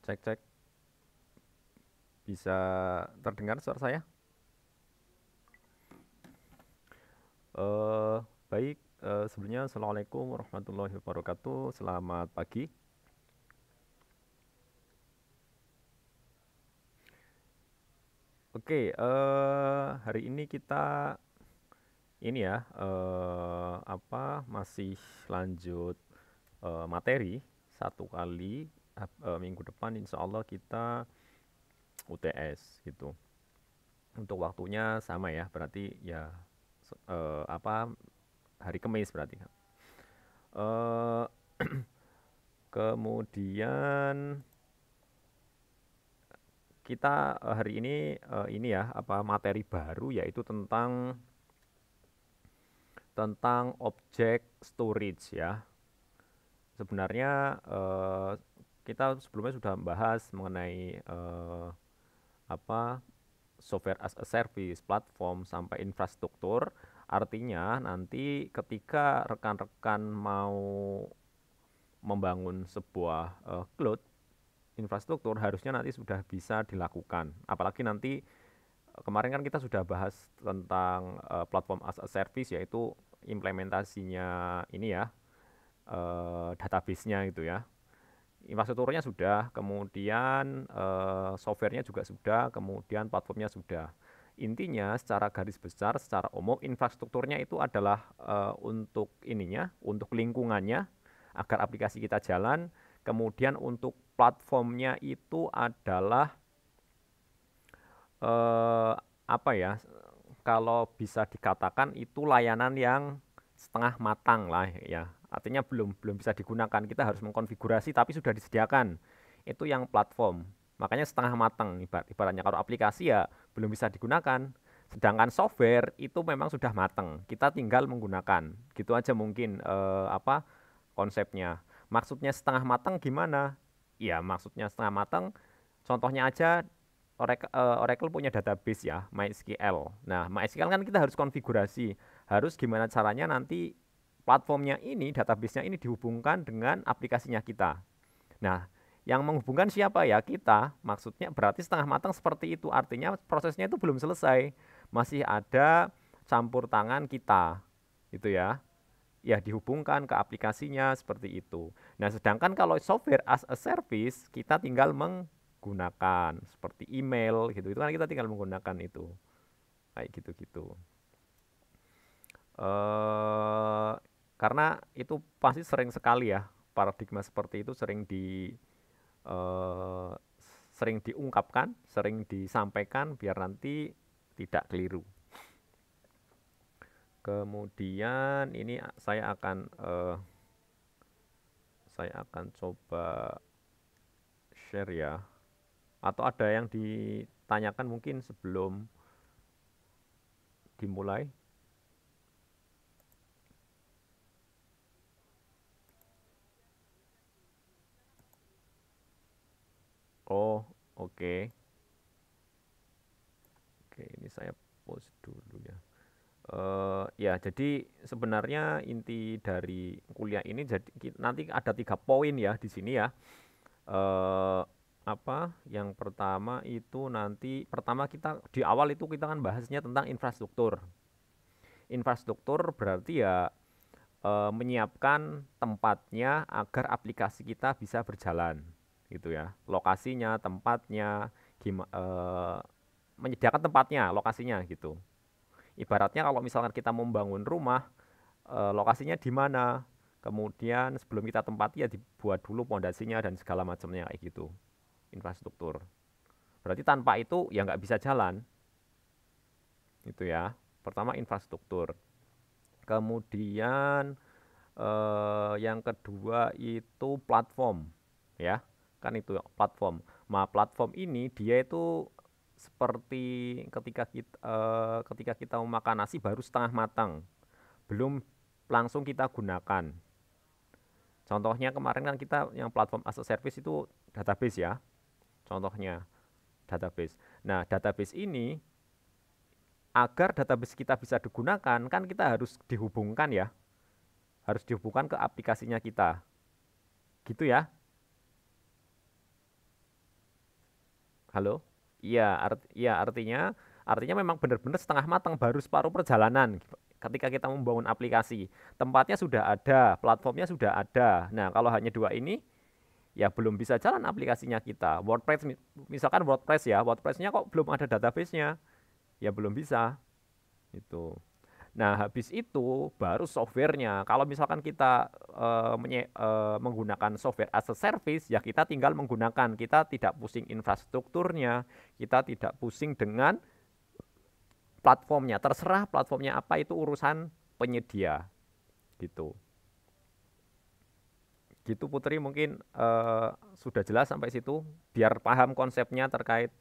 Cek cek, bisa terdengar suara saya? Eh baik, sebelumnya assalamualaikum warahmatullahi wabarakatuh. Selamat pagi. Oke, hari ini kita ini ya masih lanjut materi satu kali minggu depan insya Allah kita UTS gitu. Untuk waktunya sama ya, berarti ya hari Kamis berarti. Eh Kemudian kita hari ini ya materi baru yaitu tentang objek storage ya. Sebenarnya kita sebelumnya sudah membahas mengenai apa software as a service, platform sampai infrastruktur. Artinya nanti ketika rekan-rekan mau membangun sebuah cloud infrastruktur harusnya nanti sudah bisa dilakukan. Apalagi nanti kemarin kan kita sudah bahas tentang platform as a service yaitu implementasinya ini ya database-nya itu ya. Infrastrukturnya sudah, kemudian softwarenya juga sudah, kemudian platformnya sudah. Intinya secara garis besar, secara umum infrastrukturnya itu adalah untuk ininya, untuk lingkungannya agar aplikasi kita jalan. Kemudian untuk platformnya itu adalah eh, apa ya? Kalau bisa dikatakan itu layanan yang setengah matang lah ya. Artinya belum belum bisa digunakan. Kita harus mengkonfigurasi tapi sudah disediakan. Itu yang platform. Makanya setengah matang ibaratnya kalau aplikasi ya belum bisa digunakan. Sedangkan software itu memang sudah matang. Kita tinggal menggunakan. Gitu aja mungkin konsepnya. Maksudnya setengah matang gimana? Ya, maksudnya setengah matang. Contohnya aja Oracle punya database ya, MySQL. Nah, MySQL kan kita harus konfigurasi, harus gimana caranya nanti platformnya ini, database-nya ini dihubungkan dengan aplikasinya kita. Nah, yang menghubungkan siapa ya? Kita. Maksudnya berarti setengah matang seperti itu. Artinya prosesnya itu belum selesai. Masih ada campur tangan kita. Gitu ya. Ya dihubungkan ke aplikasinya seperti itu. Nah, sedangkan kalau software as a service, kita tinggal menggunakan seperti email gitu. Itu kan kita tinggal menggunakan itu. Kayak gitu-gitu. Eh karena itu pasti sering sekali ya paradigma seperti itu eh, sering diungkapkan, sering disampaikan biar nanti tidak keliru. Kemudian ini saya akan coba share ya. Atau ada yang ditanyakan mungkin sebelum dimulai? Oh, oke. Oke, ini saya post dulu ya. Ya, jadi sebenarnya inti dari kuliah ini jadi nanti ada 3 poin ya di sini ya. Eh, Yang pertama itu nanti pertama kita di awal itu kita kan bahasnya tentang infrastruktur. Infrastruktur berarti ya menyiapkan tempatnya agar aplikasi kita bisa berjalan gitu ya. Lokasinya, tempatnya, menyediakan tempatnya, lokasinya gitu. Ibaratnya kalau misalkan kita membangun rumah, lokasinya di mana, kemudian sebelum kita tempati ya dibuat dulu pondasinya dan segala macamnya kayak gitu. Infrastruktur. Berarti tanpa itu ya nggak bisa jalan, gitu ya. Pertama infrastruktur. Kemudian yang kedua itu platform, ya. Kan itu platform. Nah, platform ini dia itu seperti ketika kita mau makan nasi baru setengah matang, belum langsung kita gunakan. Contohnya kemarin kan kita yang platform as a service itu database ya. Contohnya database. Nah, database ini agar database kita bisa digunakan kan kita harus dihubungkan ya, harus dihubungkan ke aplikasinya kita. Gitu ya. Halo? Iya, artinya memang benar-benar setengah matang baru separuh perjalanan. Ketika kita membangun aplikasi, tempatnya sudah ada, platformnya sudah ada. Nah, kalau hanya dua ini, ya belum bisa jalan aplikasinya kita. Misalkan WordPress ya, WordPress-nya kok belum ada database-nya, ya belum bisa. Itu. Nah, habis itu baru softwarenya. Kalau misalkan kita menggunakan software as a service, ya kita tinggal menggunakan. Kita tidak pusing infrastrukturnya, kita tidak pusing dengan platformnya. Terserah platformnya apa, itu urusan penyedia. Gitu. Gitu Putri, mungkin sudah jelas sampai situ. Biar paham konsepnya terkait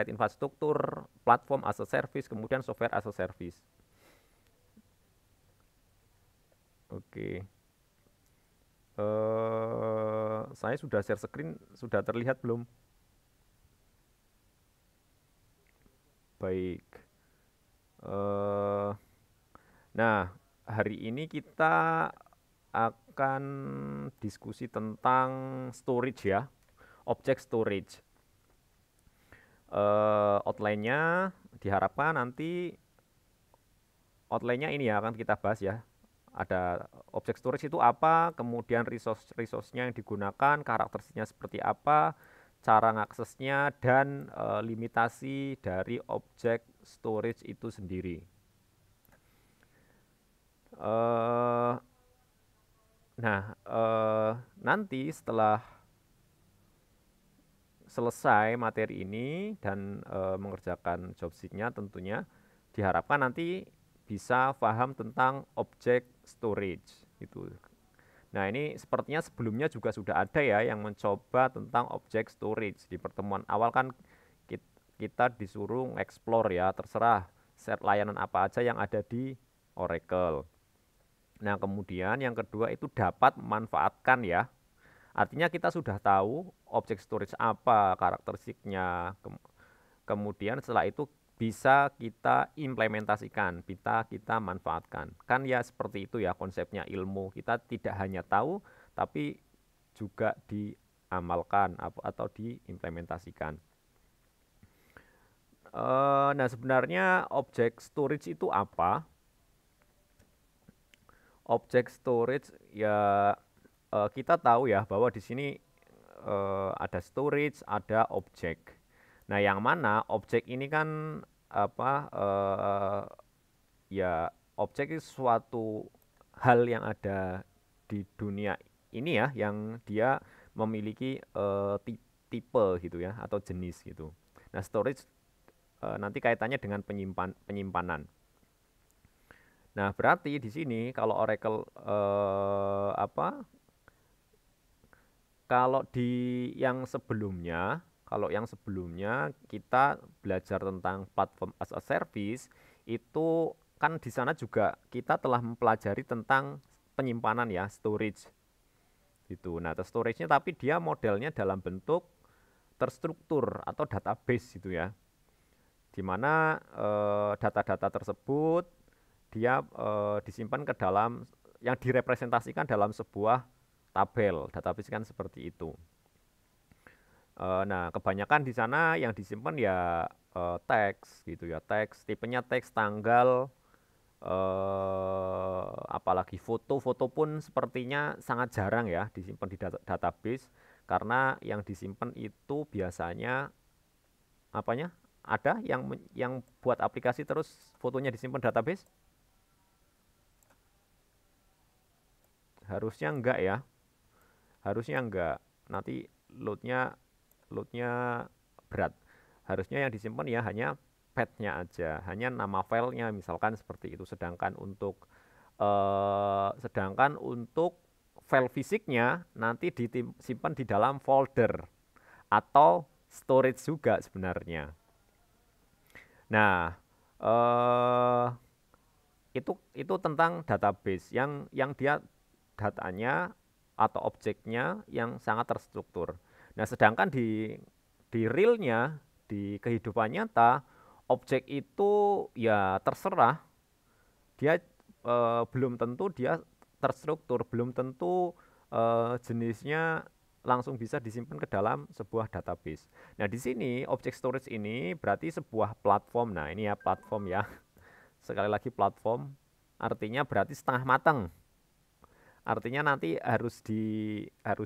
infrastruktur, platform as a service, kemudian software as a service. Oke. Saya sudah share screen, sudah terlihat belum? Baik. Eh, nah, hari ini kita akan diskusi tentang storage ya, object storage. Outline-nya diharapkan nanti outline-nya ini ya akan kita bahas ya. Ada object storage itu apa, kemudian resource-nya yang digunakan, karakteristiknya seperti apa, cara ngaksesnya, dan limitasi dari object storage itu sendiri. Eh, nanti setelah selesai materi ini dan mengerjakan job sheet-nya tentunya diharapkan nanti bisa paham tentang object storage itu. Nah, ini sepertinya sebelumnya juga sudah ada ya yang mencoba tentang object storage. Di pertemuan awal kan kita disuruh explore ya, terserah set layanan apa aja yang ada di Oracle. Nah, kemudian yang kedua itu dapat memanfaatkan ya. Artinya kita sudah tahu object storage apa karakteristiknya. Kemudian setelah itu bisa kita implementasikan, bisa kita manfaatkan. Kan ya seperti itu ya konsepnya ilmu. Kita tidak hanya tahu, tapi juga diamalkan atau diimplementasikan. Nah, sebenarnya object storage itu apa? Object storage ya kita tahu ya bahwa di sini ada storage, ada objek. Nah, yang mana objek ini kan apa ya objek itu suatu hal yang ada di dunia ini ya, yang dia memiliki tipe gitu ya atau jenis gitu. Nah, storage nanti kaitannya dengan penyimpanan. Nah, berarti di sini kalau Oracle kalau kalau yang sebelumnya kita belajar tentang platform as a service, itu kan di sana juga kita telah mempelajari tentang penyimpanan ya, storage. Gitu. Nah, storage-nya tapi dia modelnya dalam bentuk terstruktur atau database gitu ya. Di mana data-data tersebut dia disimpan ke dalam yang direpresentasikan dalam sebuah tabel. Database kan seperti itu. Nah, kebanyakan di sana yang disimpan ya teks gitu ya, teks, tipenya teks, tanggal, apalagi foto-foto pun sepertinya sangat jarang ya disimpan di database karena yang disimpan itu biasanya apanya? Ada yang buat aplikasi terus fotonya disimpan database? Harusnya enggak ya. Harusnya enggak. Nanti loadnya loadnya berat. Harusnya yang disimpan ya hanya path-nya aja, hanya nama filenya misalkan seperti itu. Sedangkan untuk file fisiknya nanti disimpan di dalam folder atau storage juga sebenarnya. Nah, eh, itu tentang database yang dia datanya atau objeknya yang sangat terstruktur. Nah, sedangkan di realnya, di kehidupan nyata, objek itu ya terserah, dia belum tentu dia terstruktur, belum tentu jenisnya langsung bisa disimpan ke dalam sebuah database. Nah, di sini object storage ini berarti sebuah platform. Nah, ini ya platform ya. Sekali lagi platform, artinya berarti setengah matang. Artinya nanti harus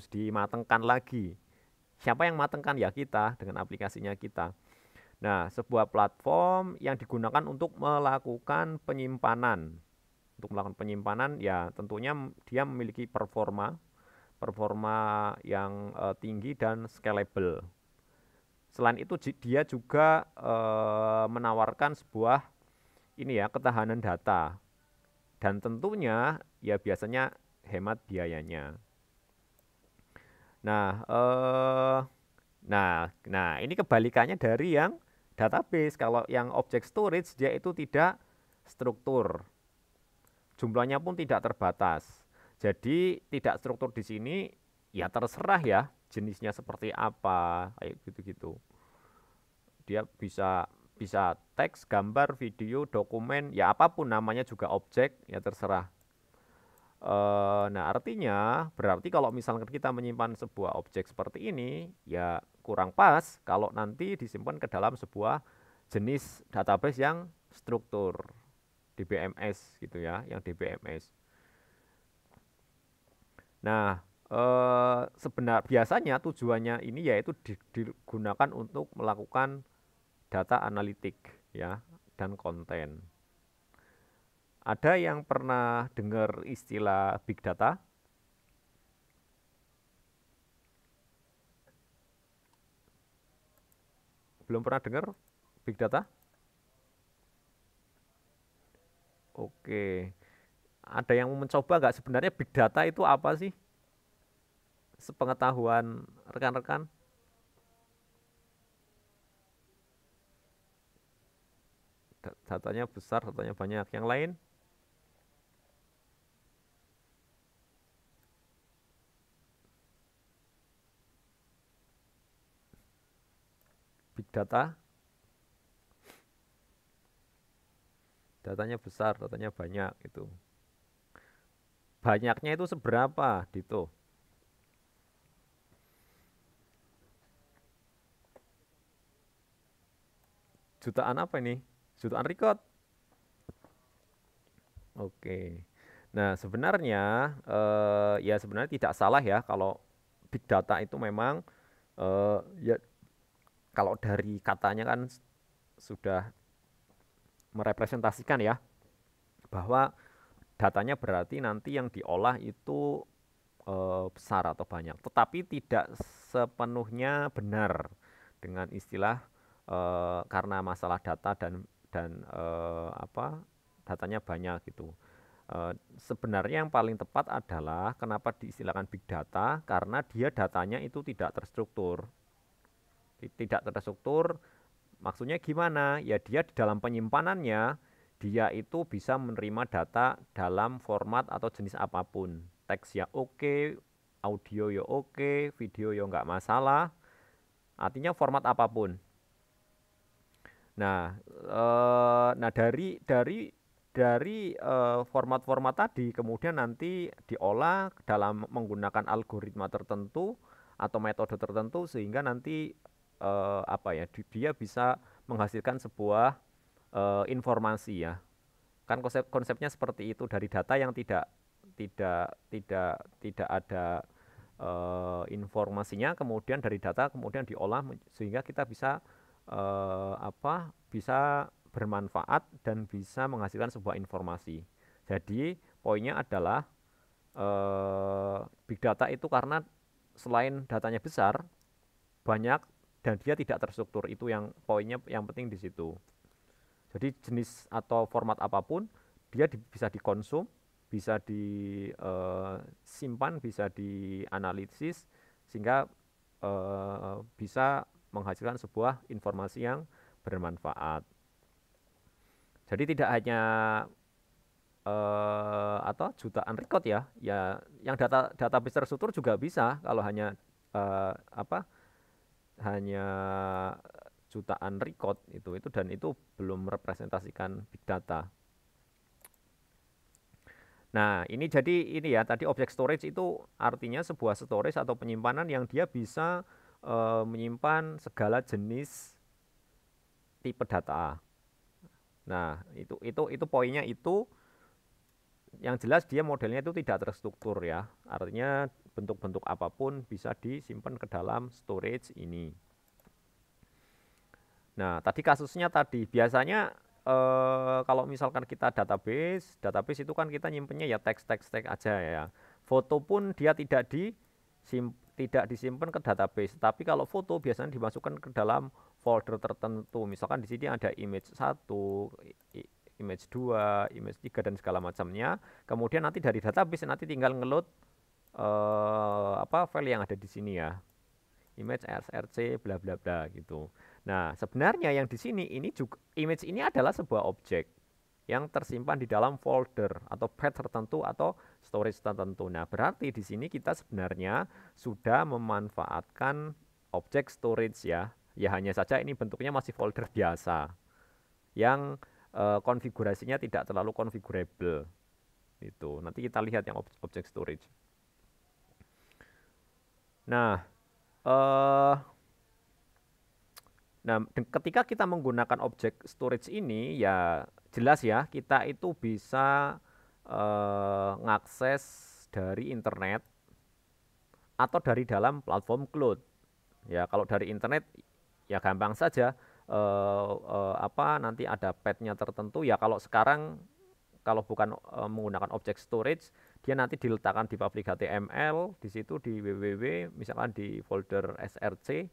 dimatengkan lagi. Siapa yang matengkan? Ya kita dengan aplikasinya kita. Nah, sebuah platform yang digunakan untuk melakukan penyimpanan. Untuk melakukan penyimpanan ya tentunya dia memiliki performa performa yang tinggi dan scalable. Selain itu dia juga menawarkan sebuah ini ya ketahanan data dan tentunya ya biasanya hemat biayanya. Nah, nah ini kebalikannya dari yang database. Kalau yang object storage dia itu tidak struktur, jumlahnya pun tidak terbatas. Jadi tidak struktur di sini ya terserah ya jenisnya seperti apa kayak gitu-gitu. Dia bisa bisa teks, gambar, video, dokumen, ya apapun namanya juga objek, ya terserah. Nah, artinya berarti kalau misalkan kita menyimpan sebuah objek seperti ini, ya kurang pas kalau nanti disimpan ke dalam sebuah jenis database yang struktur, DBMS gitu ya, yang DBMS. Nah, biasanya tujuannya ini yaitu digunakan untuk melakukan data analitik ya dan konten. Ada yang pernah dengar istilah big data? Belum pernah dengar big data? Oke. Ada yang mau mencoba nggak sebenarnya big data itu apa sih? Sepengetahuan rekan-rekan, datanya besar, datanya banyak. Yang lain, big data, datanya besar, datanya banyak itu. Banyaknya itu seberapa, Dito? Jutaan apa ini? Jutaan record. Oke. Nah, sebenarnya ya sebenarnya tidak salah ya kalau big data itu memang ya kalau dari katanya kan sudah merepresentasikan ya bahwa datanya berarti nanti yang diolah itu besar atau banyak, tetapi tidak sepenuhnya benar dengan istilah karena masalah data dan apa datanya banyak gitu. Sebenarnya yang paling tepat adalah kenapa diistilahkan big data karena dia datanya itu tidak terstruktur. Tidak terstruktur maksudnya gimana? Ya dia di dalam penyimpanannya dia itu bisa menerima data dalam format atau jenis apapun. Teks ya oke, audio ya oke, video ya nggak masalah. Artinya format apapun. Nah, nah dari format-format tadi kemudian nanti diolah dalam menggunakan algoritma tertentu atau metode tertentu sehingga nanti apa ya dia bisa menghasilkan sebuah informasi ya. Kan konsepnya seperti itu dari data yang tidak ada informasinya kemudian dari data kemudian diolah sehingga kita bisa apa bisa bermanfaat dan bisa menghasilkan sebuah informasi. Jadi poinnya adalah big data itu karena selain datanya besar, banyak dan dia tidak terstruktur. Itu yang poinnya yang penting di situ. Jadi jenis atau format apapun dia bisa dikonsum, bisa disimpan, bisa dianalisis sehingga bisa menghasilkan sebuah informasi yang bermanfaat. Jadi tidak hanya atau jutaan record ya, ya yang database terstruktur juga bisa kalau hanya apa hanya jutaan record itu dan itu belum merepresentasikan big data. Nah, ini jadi ini ya, tadi objek storage itu artinya sebuah storage atau penyimpanan yang dia bisa menyimpan segala jenis tipe data. Nah, itu poinnya itu yang jelas dia modelnya itu tidak terstruktur ya. Artinya bentuk-bentuk apapun bisa disimpan ke dalam storage ini. Nah, tadi kasusnya tadi biasanya kalau misalkan kita database, database itu kan kita nyimpennya ya teks aja ya. Foto pun dia tidak disimpan ke database, tapi kalau foto biasanya dimasukkan ke dalam folder tertentu. Misalkan di sini ada image 1, image 2, image 3 dan segala macamnya. Kemudian nanti dari database nanti tinggal ngeload apa file yang ada di sini ya. Image src bla bla bla gitu. Nah, sebenarnya yang di sini ini juga image ini adalah sebuah objek yang tersimpan di dalam folder atau path tertentu atau storage tertentu. Nah, berarti di sini kita sebenarnya sudah memanfaatkan objek storage ya. Ya hanya saja ini bentuknya masih folder biasa yang konfigurasinya tidak terlalu configurable. Itu. Nanti kita lihat yang objek storage. Nah, eh Nah, ketika kita menggunakan objek storage ini, ya jelas ya, kita itu bisa ngakses dari internet atau dari dalam platform cloud. Ya, kalau dari internet, ya gampang saja. Apa nanti ada path-nya tertentu. Ya, kalau sekarang kalau bukan menggunakan objek storage, dia nanti diletakkan di public HTML, di situ di www, misalkan di folder src,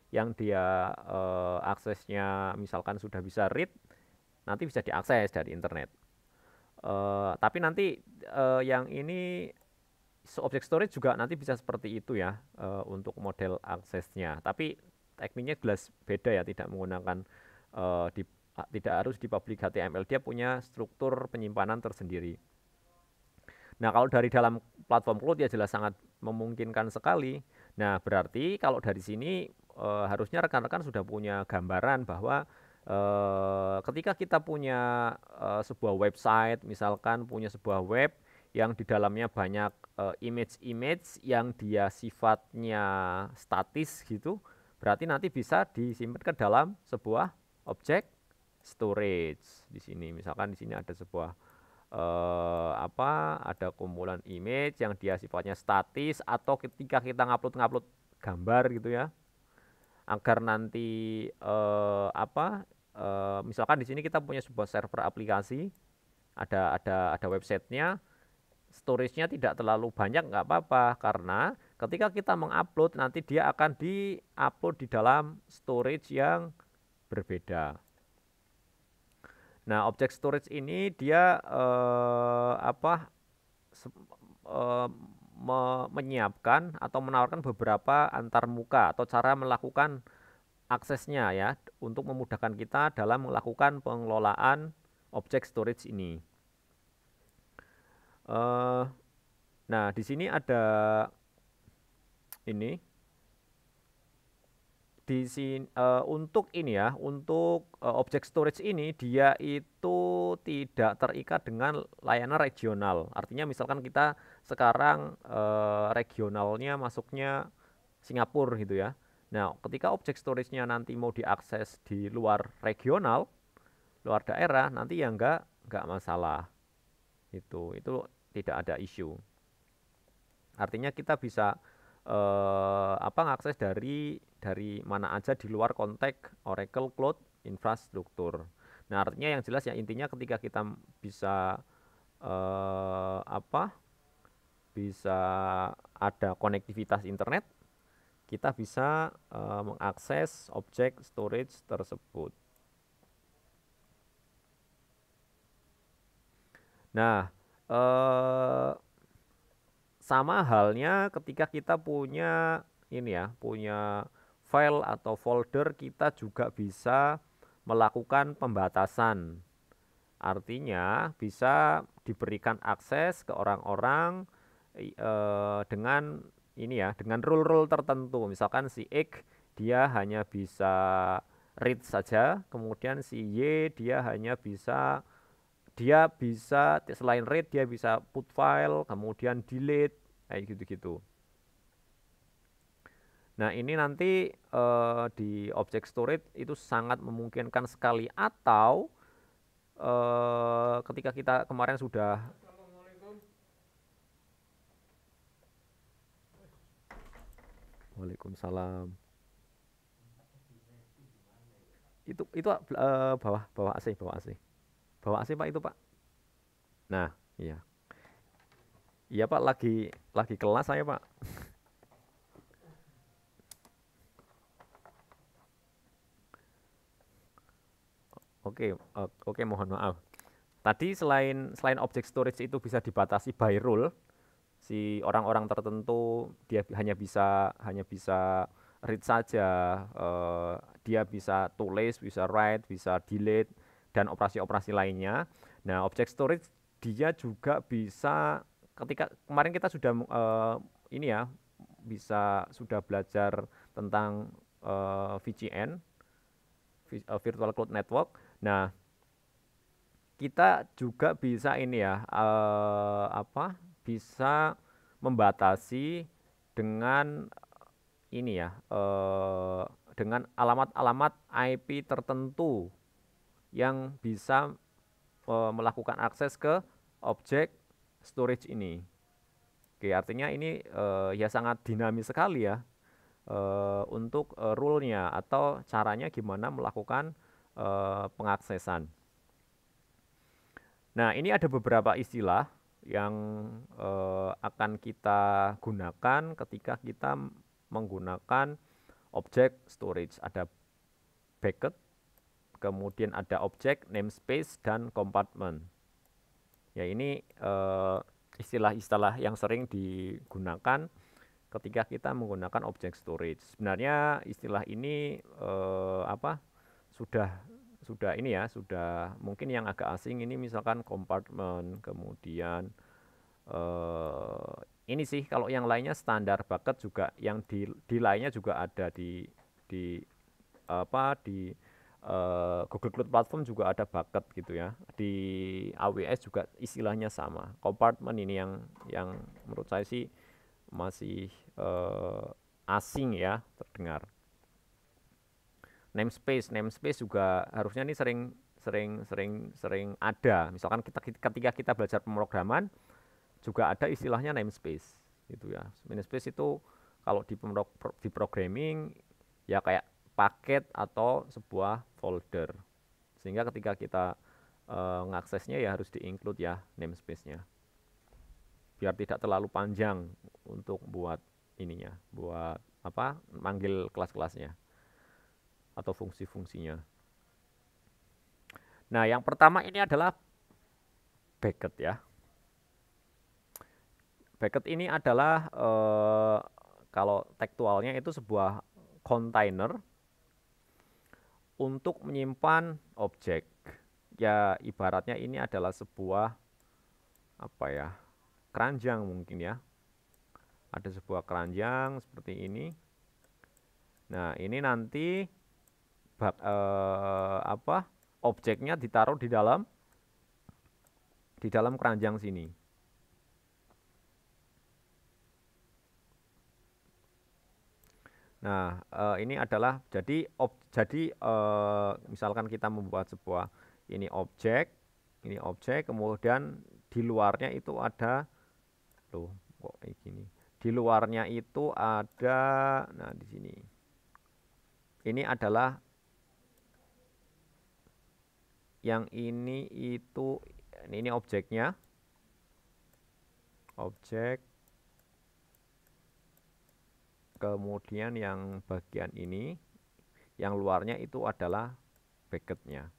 yang dia aksesnya misalkan sudah bisa read, nanti bisa diakses dari internet. Tapi nanti yang ini object storage juga nanti bisa seperti itu ya untuk model aksesnya. Tapi tekniknya jelas beda ya, tidak menggunakan tidak harus di public HTML, dia punya struktur penyimpanan tersendiri. Nah, kalau dari dalam platform cloud ya jelas sangat memungkinkan sekali. Nah, berarti kalau dari sini harusnya rekan-rekan sudah punya gambaran bahwa ketika kita punya sebuah website, misalkan punya sebuah web yang di dalamnya banyak image-image yang dia sifatnya statis gitu, berarti nanti bisa disimpan ke dalam sebuah objek storage. Di sini misalkan di sini ada sebuah ada kumpulan image yang dia sifatnya statis, atau ketika kita ngupload gambar gitu ya, agar nanti misalkan di sini kita punya sebuah server aplikasi, ada websitenya, storage-nya tidak terlalu banyak, nggak apa-apa, karena ketika kita mengupload nanti dia akan di-upload di dalam storage yang berbeda. Nah, objek storage ini dia menyiapkan atau menawarkan beberapa antarmuka atau cara melakukan aksesnya ya, untuk memudahkan kita dalam melakukan pengelolaan objek storage ini. Nah, di sini ada ini. Di sini untuk ini ya, untuk objek storage ini dia itu tidak terikat dengan layanan regional. Artinya misalkan kita sekarang regionalnya masuknya Singapura gitu ya. Nah, ketika objek storage-nya nanti mau diakses di luar regional, luar daerah, nanti ya enggak masalah. Itu tidak ada isu. Artinya kita bisa ngakses dari mana aja di luar konteks Oracle Cloud infrastruktur. Nah, artinya yang jelas ya, intinya ketika kita bisa bisa ada konektivitas internet, kita bisa mengakses objek storage tersebut. Nah, sama halnya ketika kita punya ini ya, punya file atau folder, kita juga bisa melakukan pembatasan. Artinya bisa diberikan akses ke orang-orang dengan ini ya, dengan rule-rule tertentu. Misalkan si X dia hanya bisa read saja, kemudian si Y dia hanya bisa dia bisa selain read dia bisa put file, kemudian delete kayak gitu-gitu. Nah, ini nanti di object storage itu sangat memungkinkan sekali, atau ketika kita kemarin sudah Waalaikumsalam. Itu bawah bawah AC, bawah AC. Bawah AC Pak itu, Pak. Nah, iya. Iya, Pak, lagi kelas saya, Pak. Oke, oke, mohon maaf. Tadi selain object storage itu bisa dibatasi by rule, si orang-orang tertentu dia hanya bisa read saja, dia bisa tulis, bisa write, bisa delete, dan operasi-operasi lainnya. Nah, object storage dia juga bisa, ketika kemarin kita sudah ini ya, sudah belajar tentang VCN, Virtual Cloud Network. Nah, kita juga bisa ini ya, bisa membatasi dengan ini ya, dengan alamat-alamat IP tertentu yang bisa melakukan akses ke objek storage ini. Oke, artinya ini ya sangat dinamis sekali ya, untuk rule-nya atau caranya gimana melakukan pengaksesan. Nah, ini ada beberapa istilah yang akan kita gunakan ketika kita menggunakan object storage. Ada bucket, kemudian ada object, namespace, dan compartment. Ya, ini istilah-istilah yang sering digunakan ketika kita menggunakan object storage. Sebenarnya istilah ini sudah ini ya, sudah mungkin yang agak asing ini misalkan compartment, kemudian ini sih kalau yang lainnya standar bucket juga, yang di lainnya juga ada di di Google Cloud Platform juga ada bucket gitu ya. Di AWS juga istilahnya sama. Compartment ini yang menurut saya sih masih asing ya terdengar. Namespace juga harusnya ini sering ada. Misalkan ketika kita belajar pemrograman juga ada istilahnya namespace gitu ya. Namespace itu kalau di programming ya kayak paket atau sebuah folder. Sehingga ketika kita ngaksesnya ya harus di-include ya namespace-nya. Biar tidak terlalu panjang untuk buat ininya, buat manggil kelas-kelasnya atau fungsi-fungsinya. Nah, yang pertama ini adalah bucket ya. Bucket ini adalah kalau tekstualnya itu sebuah container untuk menyimpan objek. Ya, ibaratnya ini adalah sebuah keranjang mungkin ya. Ada sebuah keranjang seperti ini. Nah, ini nanti objeknya ditaruh di dalam keranjang sini. Nah, ini adalah jadi misalkan kita membuat sebuah ini objek, kemudian di luarnya itu ada kok kayak gini. Di luarnya itu ada, nah di sini. Ini adalah yang ini itu ini objeknya. Objek. Kemudian yang bagian ini, yang luarnya itu adalah bucketnya.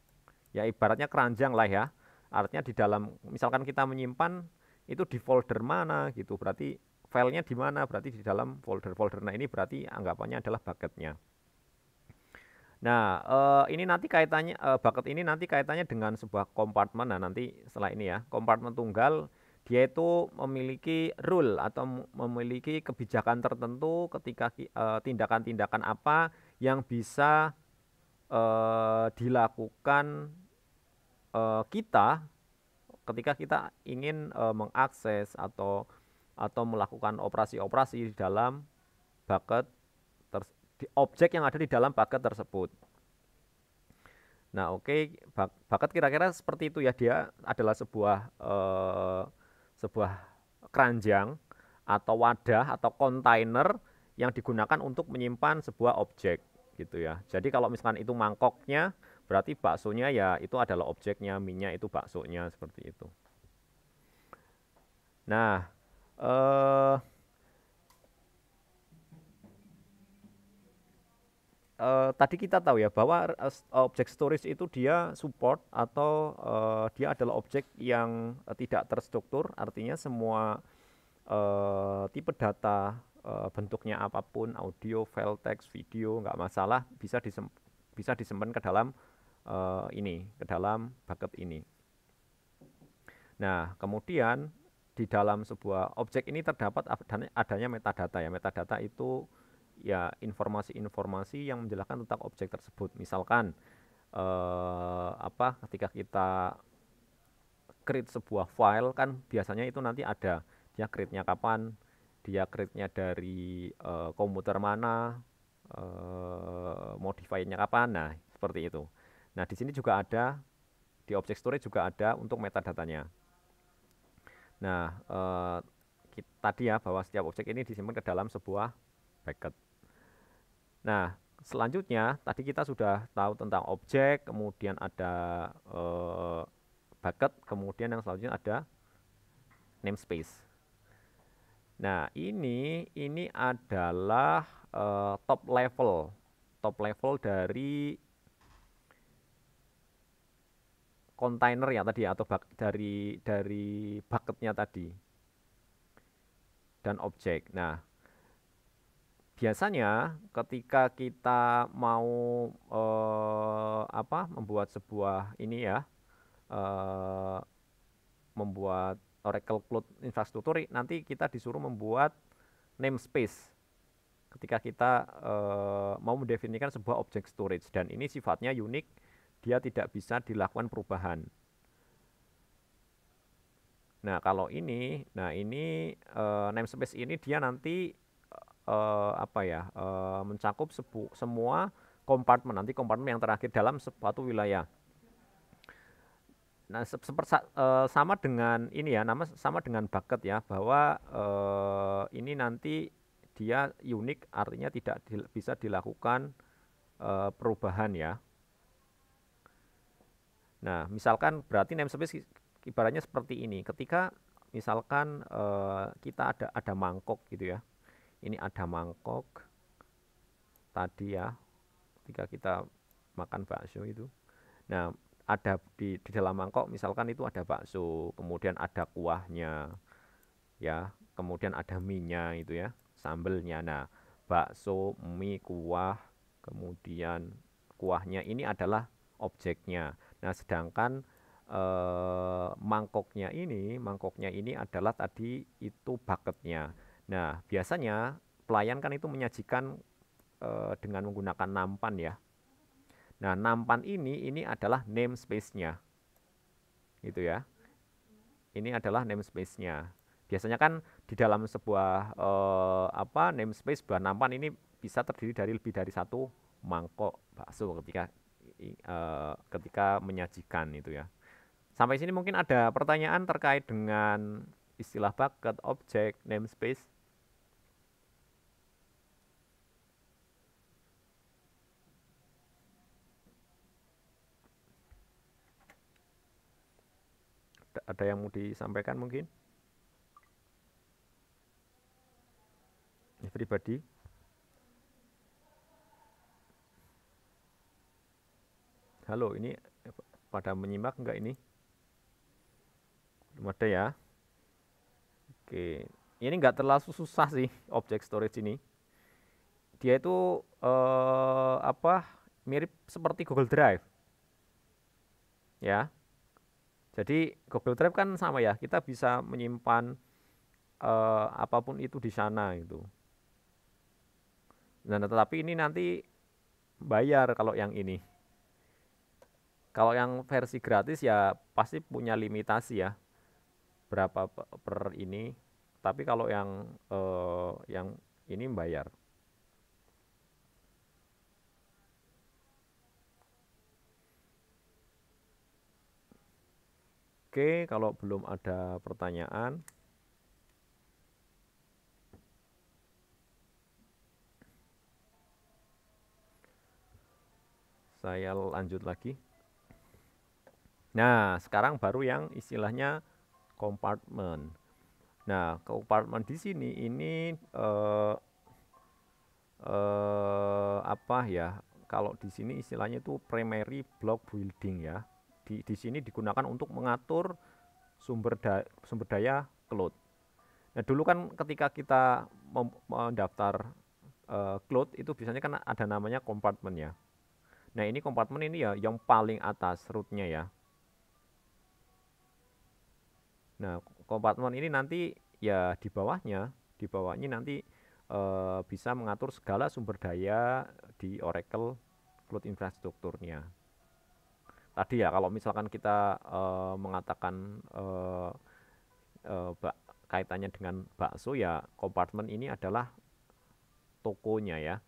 Ya ibaratnya keranjang lah ya. Artinya di dalam, misalkan kita menyimpan itu di folder mana gitu, berarti filenya di mana, berarti di dalam folder-folder. Nah, ini berarti anggapannya adalah bucketnya. Nah, ini nanti kaitannya, bucket ini nanti kaitannya dengan sebuah kompartemen. Nah, nanti setelah ini ya, kompartemen tunggal dia itu memiliki rule atau memiliki kebijakan tertentu ketika tindakan-tindakan apa yang bisa dilakukan kita ketika kita ingin mengakses atau melakukan operasi-operasi di dalam bucket di objek yang ada di dalam bucket tersebut. Nah, oke, bucket kira-kira seperti itu ya, dia adalah sebuah keranjang atau wadah atau kontainer yang digunakan untuk menyimpan sebuah objek gitu ya. Jadi kalau misalkan itu mangkoknya, berarti baksonya ya itu adalah objeknya, mie-nya itu baksonya seperti itu. Nah, eh, tadi kita tahu ya bahwa objek storage itu dia support atau dia adalah objek yang tidak terstruktur, artinya semua tipe data bentuknya apapun, audio, file, teks, video, nggak masalah, bisa disimpan ke dalam ke dalam bucket ini. Nah, kemudian di dalam sebuah objek ini terdapat adanya metadata ya. Metadata itu ya informasi-informasi yang menjelaskan tentang objek tersebut. Misalkan ketika kita create sebuah file kan biasanya itu nanti ada dia create-nya kapan, dia create-nya dari komputer mana, modify-nya kapan. Nah, seperti itu. Nah, di sini juga ada di object storage juga ada untuk metadatanya. Nah, tadi ya bahwa setiap objek ini disimpan ke dalam sebuah bucket. Nah, selanjutnya tadi kita sudah tahu tentang objek, kemudian ada bucket, kemudian yang selanjutnya ada namespace. Nah, ini adalah top level dari kontainer ya tadi atau dari bucketnya tadi dan objek. Nah, biasanya ketika kita mau membuat sebuah ini ya, membuat Oracle Cloud Infrastructure, nanti kita disuruh membuat namespace ketika kita mau mendefinisikan sebuah object storage, dan ini sifatnya unik, dia tidak bisa dilakukan perubahan. Nah, kalau ini namespace ini dia nanti mencakup semua kompartemen, nanti kompartemen yang terakhir dalam suatu wilayah. Nah, sama dengan ini ya, sama dengan bucket ya, bahwa ini nanti dia unik, artinya tidak bisa dilakukan perubahan ya. Nah, misalkan berarti namespace ibaratnya seperti ini. Ketika misalkan kita ada mangkok gitu ya. Ini ada mangkok tadi ya. Ketika kita makan bakso itu. Nah, ada di dalam mangkok misalkan itu ada bakso, kemudian ada kuahnya. Ya, kemudian ada mie-nya itu ya, sambelnya. Nah, bakso, mie, kuah, kemudian kuahnya ini adalah objeknya. Nah, sedangkan mangkoknya ini adalah tadi itu bucketnya. Nah, biasanya pelayan kan itu menyajikan dengan menggunakan nampan ya. Nah, nampan ini adalah namespace-nya. Gitu ya. Ini adalah namespace-nya. Biasanya kan di dalam sebuah namespace sebuah nampan ini bisa terdiri dari lebih dari satu mangkok bakso ketika menyajikan itu ya. Sampai sini mungkin ada pertanyaan terkait dengan istilah bucket, objek, namespace. Ada yang mau disampaikan mungkin? Everybody? Halo, ini pada menyimak enggak ini? Belum ada ya? Oke, ini enggak terlalu susah sih object storage ini. Dia itu mirip seperti Google Drive. Ya. Jadi Google Drive kan sama ya, kita bisa menyimpan apapun itu di sana gitu. Nah, tetapi ini nanti bayar kalau yang ini. Kalau yang versi gratis ya pasti punya limitasi ya, berapa per ini. Tapi kalau yang ini bayar. Oke, kalau belum ada pertanyaan, saya lanjut lagi. Nah, sekarang baru yang istilahnya compartment. Nah, compartment di sini ini apa ya? Kalau di sini istilahnya itu primary block building ya. Di sini digunakan untuk mengatur sumber daya cloud. Nah, dulu kan ketika kita mendaftar cloud itu biasanya kan ada namanya compartment ya. Nah, ini compartment ini ya yang paling atas rootnya ya. Nah, compartment ini nanti ya di bawahnya nanti bisa mengatur segala sumber daya di Oracle Cloud infrastrukturnya. Tadi ya, kalau misalkan kita mengatakan kaitannya dengan bakso ya, kompartemen ini adalah tokonya ya,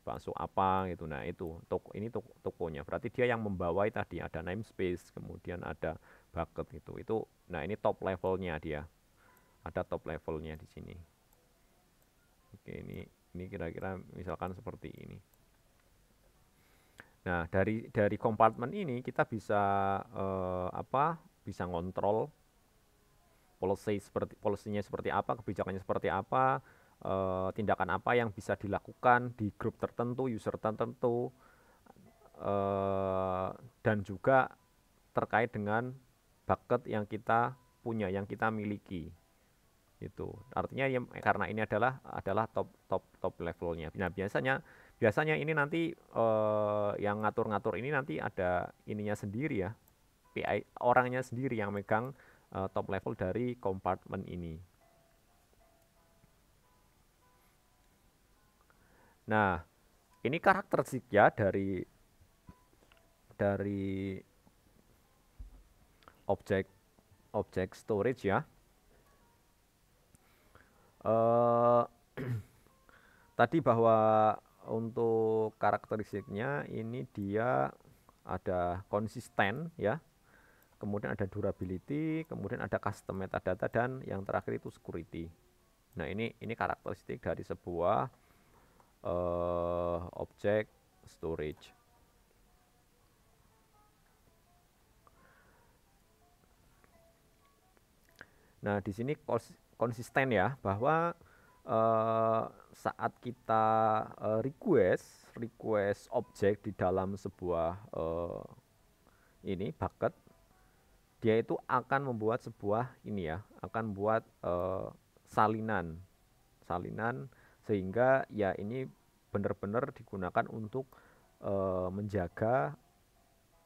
bakso apa gitu. Nah itu toko ini tokonya. Berarti dia yang membawai tadi ada namespace, kemudian ada bucket gitu. Nah ini top levelnya dia. Ada top levelnya di sini. Oke ini kira-kira misalkan seperti ini. Nah dari kompartemen ini kita bisa bisa ngontrol polisinya seperti apa, kebijakannya seperti apa, tindakan apa yang bisa dilakukan di grup tertentu, user tertentu, dan juga terkait dengan bucket yang kita punya, yang kita miliki. Itu artinya ya, karena ini adalah top levelnya. Nah biasanya ini nanti yang ngatur-ngatur ini nanti ada ininya sendiri ya, PI orangnya sendiri yang megang top level dari kompartemen ini. Nah, ini karakteristik ya dari objek objek storage ya. Eh tadi bahwa untuk karakteristiknya ini dia ada konsisten ya, kemudian ada durability, kemudian ada custom metadata, dan yang terakhir itu security. Nah ini karakteristik dari sebuah objek storage. Nah di sini konsisten ya, bahwa saat kita request objek di dalam sebuah ini bucket, dia itu akan membuat sebuah ini ya, akan buat salinan sehingga ya ini benar-benar digunakan untuk menjaga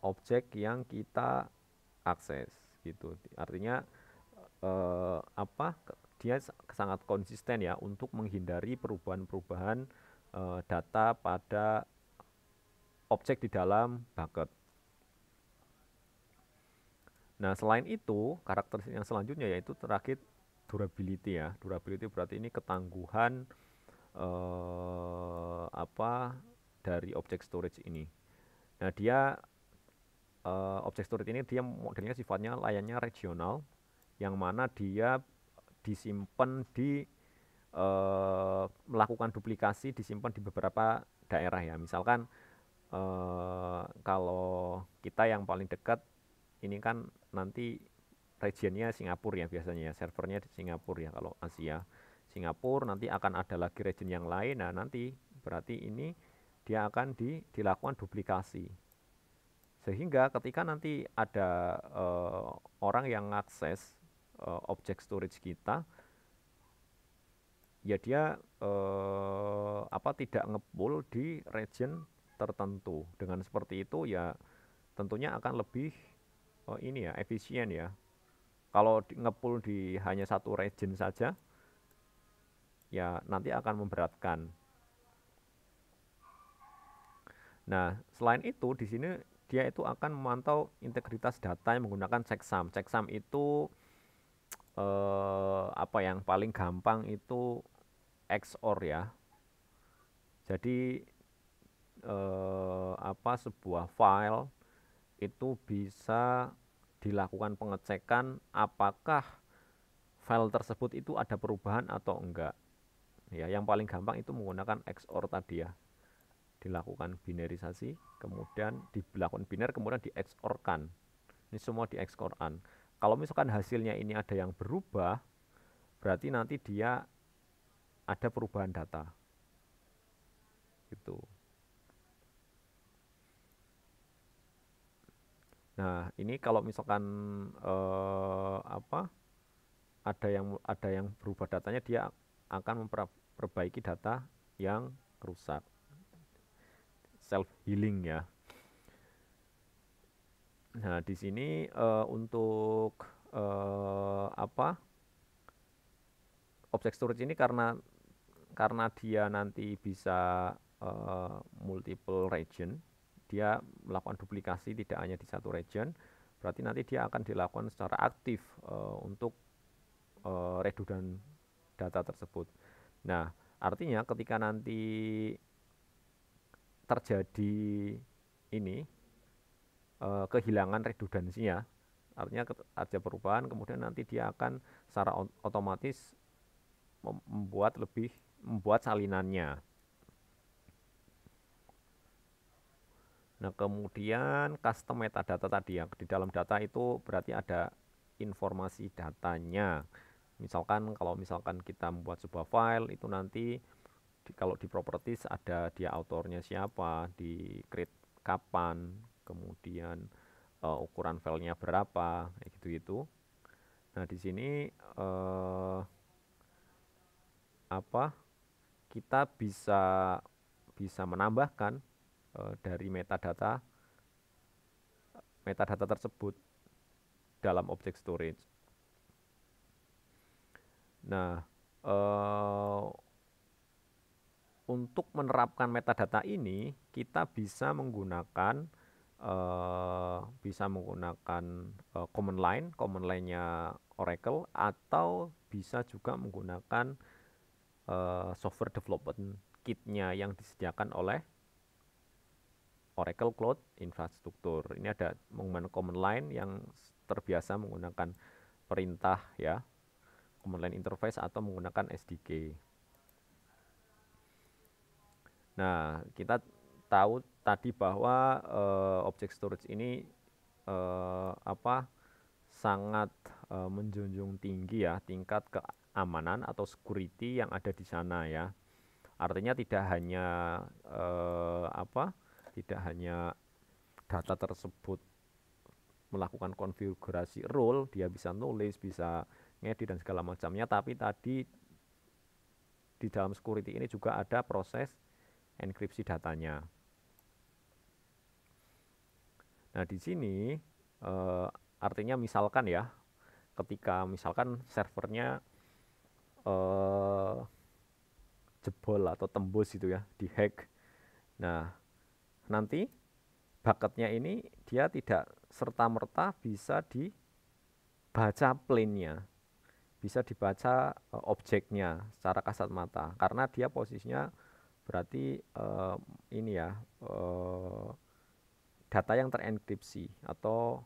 objek yang kita akses gitu. Artinya dia sangat konsisten ya untuk menghindari perubahan-perubahan data pada objek di dalam bucket. Nah, selain itu, karakteristik yang selanjutnya yaitu terakhir durability ya. Durability berarti ini ketangguhan dari objek storage ini. Nah, objek storage ini dia modelnya sifatnya layarnya regional, yang mana dia disimpan melakukan duplikasi disimpan di beberapa daerah ya. Misalkan kalau kita yang paling dekat ini kan nanti regionnya Singapura ya, biasanya ya, servernya di Singapura ya kalau Asia. Singapura, nanti akan ada lagi region yang lain. Nah nanti berarti ini dia akan dilakukan duplikasi, sehingga ketika nanti ada orang yang mengakses objek storage kita, ya dia tidak ngepull di region tertentu. Dengan seperti itu ya tentunya akan lebih ini ya, efisien ya. Kalau ngepull di hanya satu region saja, ya nanti akan memberatkan. Nah, selain itu di sini dia itu akan memantau integritas data yang menggunakan checksum. Checksum itu apa yang paling gampang itu XOR ya. Jadi apa sebuah file itu bisa dilakukan pengecekan apakah file tersebut itu ada perubahan atau enggak. Ya, yang paling gampang itu menggunakan XOR tadi ya. Dilakukan binarisasi, kemudian dilakukan biner, kemudian di XOR-kan. Ini semua di XOR-an. Kalau misalkan hasilnya ini ada yang berubah, berarti nanti dia ada perubahan data. Gitu. Nah, ini kalau misalkan apa ada yang berubah datanya, dia akan memperbaiki data yang rusak. Self healing ya. Nah, di sini untuk apa object storage ini karena dia nanti bisa multiple region, dia melakukan duplikasi tidak hanya di satu region, berarti nanti dia akan dilakukan secara aktif untuk redundant data tersebut. Nah, artinya ketika nanti terjadi ini kehilangan redundansinya, artinya ada perubahan, kemudian nanti dia akan secara otomatis membuat salinannya. Nah, kemudian custom metadata tadi ya, di dalam data itu berarti ada informasi datanya. Misalkan kalau misalkan kita membuat sebuah file itu nanti kalau di properties ada dia autornya siapa, di create kapan, kemudian ukuran filenya berapa, kayak gitu-gitu. Nah, di sini apa kita bisa bisa menambahkan dari metadata tersebut dalam object storage. Nah, untuk menerapkan metadata ini kita bisa menggunakan command line-nya Oracle, atau bisa juga menggunakan software development kit-nya yang disediakan oleh Oracle Cloud Infrastructure. Ini ada menggunakan command line yang terbiasa menggunakan perintah ya, command line interface, atau menggunakan SDK. Nah, kita tahu tadi bahwa object storage ini sangat menjunjung tinggi ya tingkat keamanan atau security yang ada di sana ya. Artinya tidak hanya data tersebut melakukan konfigurasi role, dia bisa nulis, bisa ngedit dan segala macamnya, tapi tadi di dalam security ini juga ada proses enkripsi datanya. Nah, di sini artinya misalkan ya, ketika misalkan servernya jebol atau tembus gitu ya, dihack. Nah, nanti bucketnya ini dia tidak serta-merta bisa dibaca plainnya, bisa dibaca objeknya secara kasat mata, karena dia posisinya berarti ini ya data yang terenkripsi atau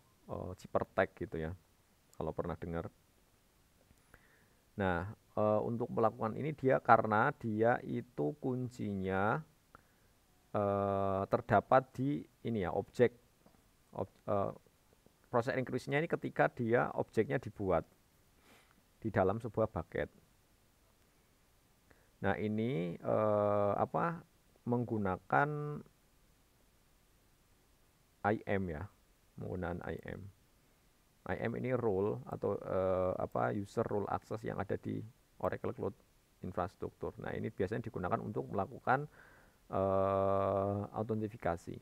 ciphertext gitu ya, kalau pernah dengar. Nah, untuk melakukan ini karena dia itu kuncinya terdapat di ini ya objek proses enkripsinya ini ketika dia objeknya dibuat di dalam sebuah bucket. Nah, ini menggunakan IAM ya, menggunakan IAM. IAM ini role atau user role access yang ada di Oracle Cloud Infrastructure. Nah, ini biasanya digunakan untuk melakukan autentifikasi.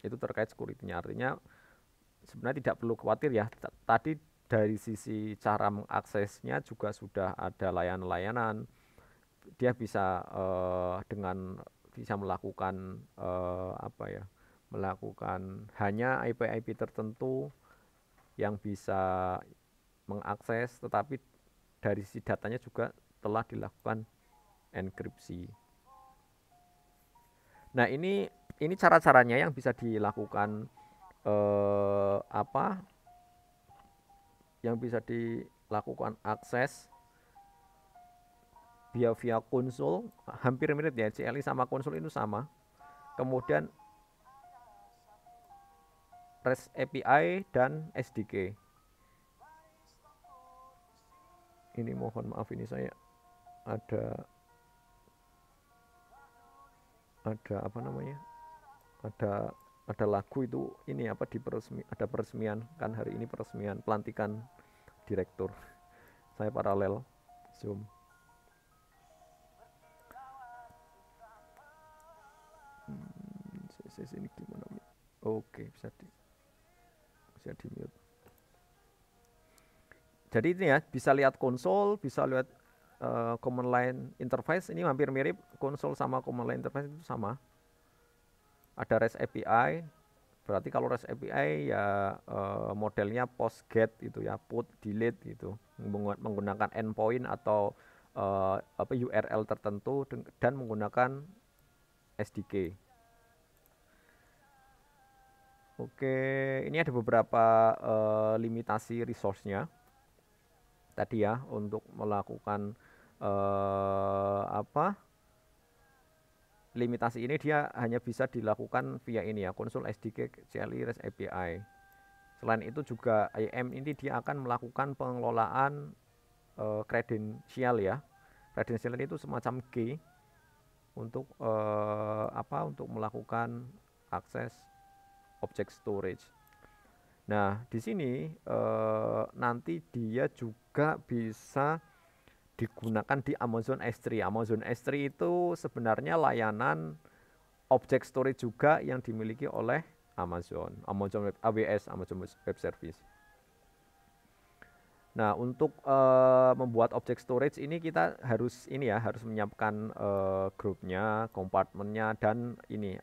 Itu terkait security-nya. Artinya sebenarnya tidak perlu khawatir ya. Tadi dari sisi cara mengaksesnya juga sudah ada layanan-layanan. Dia bisa dengan bisa melakukan apa ya, melakukan hanya IP-IP tertentu yang bisa mengakses, tetapi dari sisi datanya juga telah dilakukan enkripsi. Nah, ini cara-caranya yang bisa dilakukan apa? Yang bisa dilakukan akses via konsol, hampir mirip ya, CLI sama konsol itu sama. Kemudian REST API dan SDK. Ini mohon maaf, ini saya ada apa namanya? Ada lagu itu, ini apa, ada peresmian kan, hari ini peresmian pelantikan direktur. Saya paralel Zoom. Ini gimana? Oke, bisa di mute. Jadi ini ya, bisa lihat konsol, bisa lihat command line interface. Ini hampir mirip, konsol sama command line interface itu sama. Ada REST API, berarti kalau REST API ya modelnya post get itu ya, put delete gitu, menggunakan endpoint atau apa URL tertentu dan menggunakan SDK. Oke, ini ada beberapa limitasi resource-nya tadi ya, untuk melakukan apa, limitasi ini dia hanya bisa dilakukan via ini ya, konsol SDK CLI REST API. Selain itu juga IAM ini dia akan melakukan pengelolaan kredensial ya. Kredensial itu semacam key untuk apa, untuk melakukan akses object storage. Nah, di sini nanti dia juga bisa digunakan di Amazon S3. Amazon S3 itu sebenarnya layanan object storage juga yang dimiliki oleh Amazon AWS, Amazon Web Service. Nah, untuk membuat object storage ini kita harus harus menyiapkan grupnya, kompartemennya, dan ini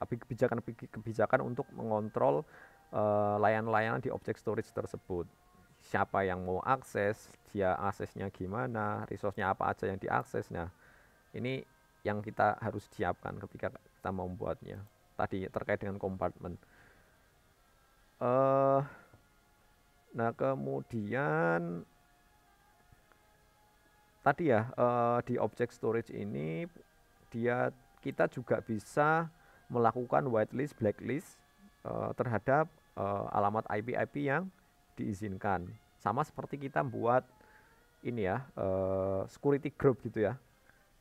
kebijakan untuk mengontrol layanan-layanan di object storage tersebut. Siapa yang mau akses, dia aksesnya gimana, resource-nya apa aja yang diakses. Nah, ini yang kita harus siapkan ketika kita mau membuatnya. Tadi terkait dengan kompartemen. Nah, kemudian tadi ya, di object storage ini kita juga bisa melakukan whitelist, blacklist terhadap alamat IP yang diizinkan. Sama seperti kita buat ini ya, security group gitu ya.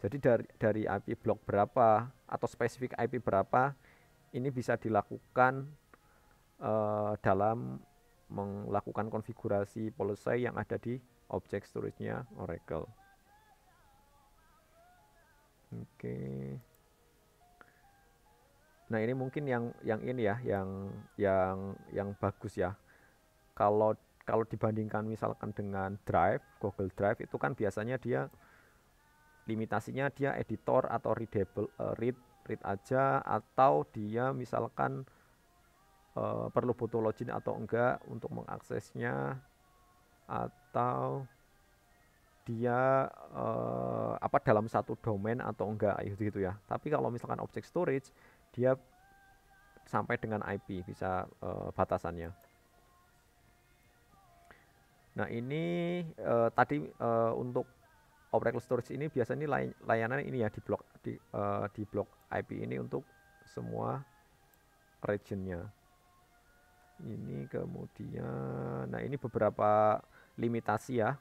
Jadi dari IP block berapa atau spesifik IP berapa, ini bisa dilakukan dalam melakukan konfigurasi policy yang ada di object storage-nya Oracle. Oke. Nah, ini mungkin yang ini ya, yang bagus ya. Kalau dibandingkan misalkan dengan Drive, Google Drive itu kan biasanya dia limitasinya dia editor atau readable, read aja, atau dia misalkan perlu butuh login atau enggak untuk mengaksesnya, atau dia apa dalam satu domain atau enggak gitu ya. Tapi kalau misalkan object storage, dia sampai dengan IP bisa batasannya. Nah, ini tadi untuk Oracle Storage ini biasanya layanan ini ya, di blok IP ini untuk semua regionnya. Ini kemudian, nah ini beberapa limitasi ya.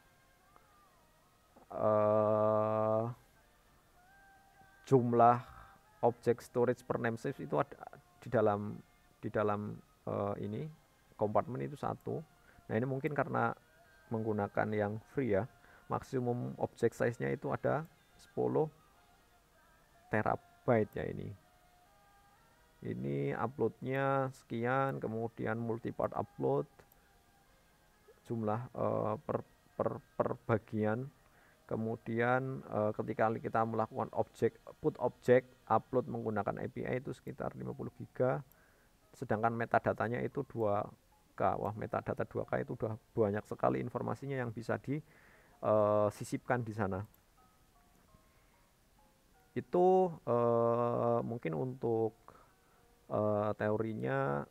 Jumlah object storage per namespace itu ada di dalam ini kompartemen itu 1. Nah, ini mungkin karena menggunakan yang free ya, maksimum object size-nya itu ada 10 terabyte ya ini. Ini uploadnya sekian, kemudian multi-part upload, jumlah per bagian Kemudian ketika kita melakukan put objek upload menggunakan API itu sekitar 50 giga, sedangkan metadatanya itu 2K. Wah, metadata 2K itu udah banyak sekali informasinya yang bisa disisipkan di sana. Itu mungkin untuk teorinya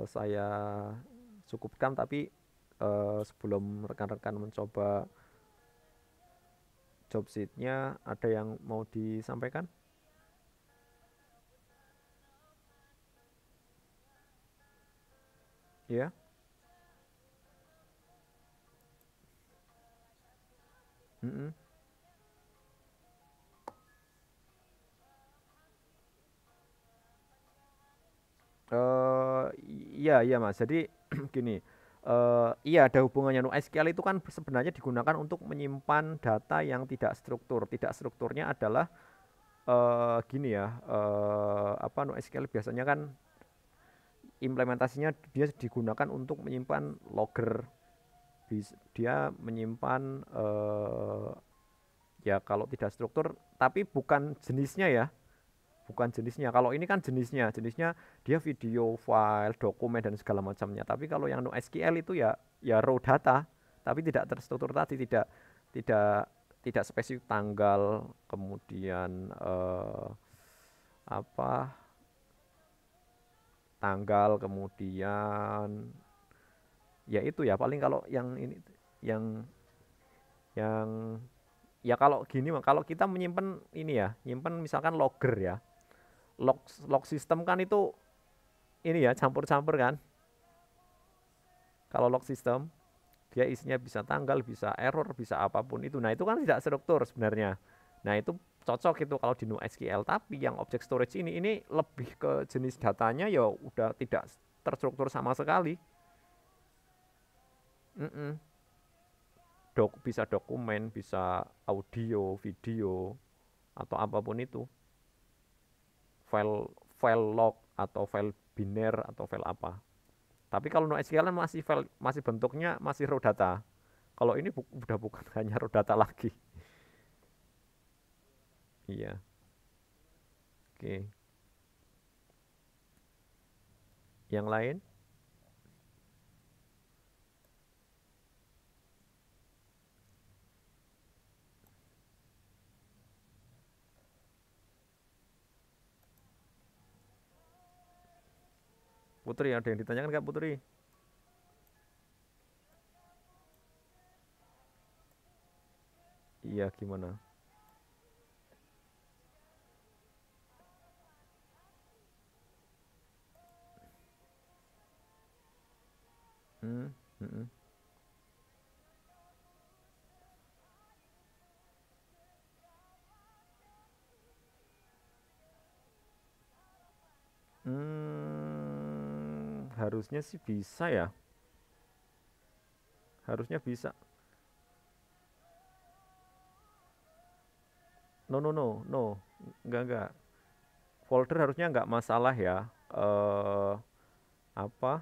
saya cukupkan, tapi sebelum rekan-rekan mencoba job sheet-nya, ada yang mau disampaikan? Ya. Mm-mm. Iya, iya Mas. Jadi gini, iya ada hubungannya. NoSQL itu kan sebenarnya digunakan untuk menyimpan data yang tidak struktur. Tidak strukturnya adalah gini ya, apa NoSQL biasanya kan implementasinya dia digunakan untuk menyimpan logger. Dia menyimpan ya kalau tidak struktur, tapi bukan jenisnya ya. Bukan jenisnya. Kalau ini kan jenisnya dia video, file, dokumen dan segala macamnya. Tapi kalau yang NoSQL itu ya raw data, tapi tidak terstruktur tadi, tidak tidak spesifik tanggal, kemudian apa tanggal, kemudian ya itu ya paling kalau yang ini yang ya kalau gini kalau kita menyimpan ini ya, nyimpan misalkan logger ya. Log log system kan itu ini ya campur-campur kan. Kalau log system dia isinya bisa tanggal, bisa error, bisa apapun itu. Nah, itu kan tidak struktur sebenarnya. Nah, itu cocok itu kalau di NoSQL, tapi yang object storage ini lebih ke jenis datanya ya udah tidak terstruktur sama sekali. Mm-mm. Bisa dokumen, bisa audio, video, atau apapun itu. File file log atau file biner atau file apa. Tapi kalau NoSQL kan masih file, masih bentuknya masih raw data. Kalau ini udah bukan hanya raw data lagi. Iya, oke. Yang lain? Putri, ada yang ditanyakan Kak Putri? Iya, gimana? Hmm, mm-mm. Harusnya sih bisa ya. Harusnya bisa. No, no, no, no. Enggak. Folder harusnya enggak masalah ya. Apa?